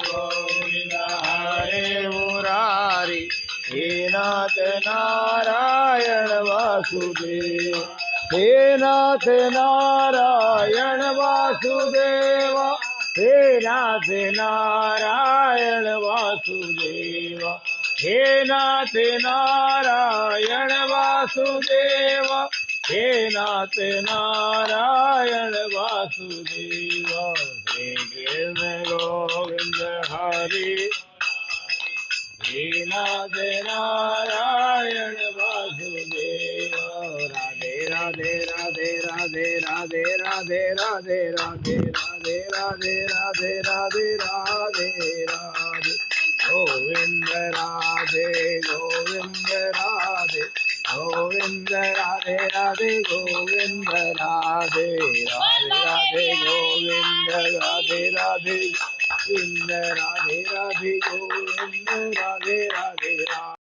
Govind हरे Murari हे नाथ Narayan Vasudev हे नाथ Narayan Vasudev हे नाथ Narayan Vasudev हे नाथ Narayan Vasudev हे नाथ Narayan Vasudev Shri Krishna Govind Hari हे नाथ Narayan Vasudev Radhe Radhe Radhe Radhe Radhe Radhe Radhe Radhe Radhe Radhe Radhe Radhe Radhe Radhe Govind Radhe Govind Radhe Govind Radhe Radhe Govind Radhe Radhe Radhe Govind Radhe Radhe Govind Radhe Radhe Govind Radhe Radhe Radhe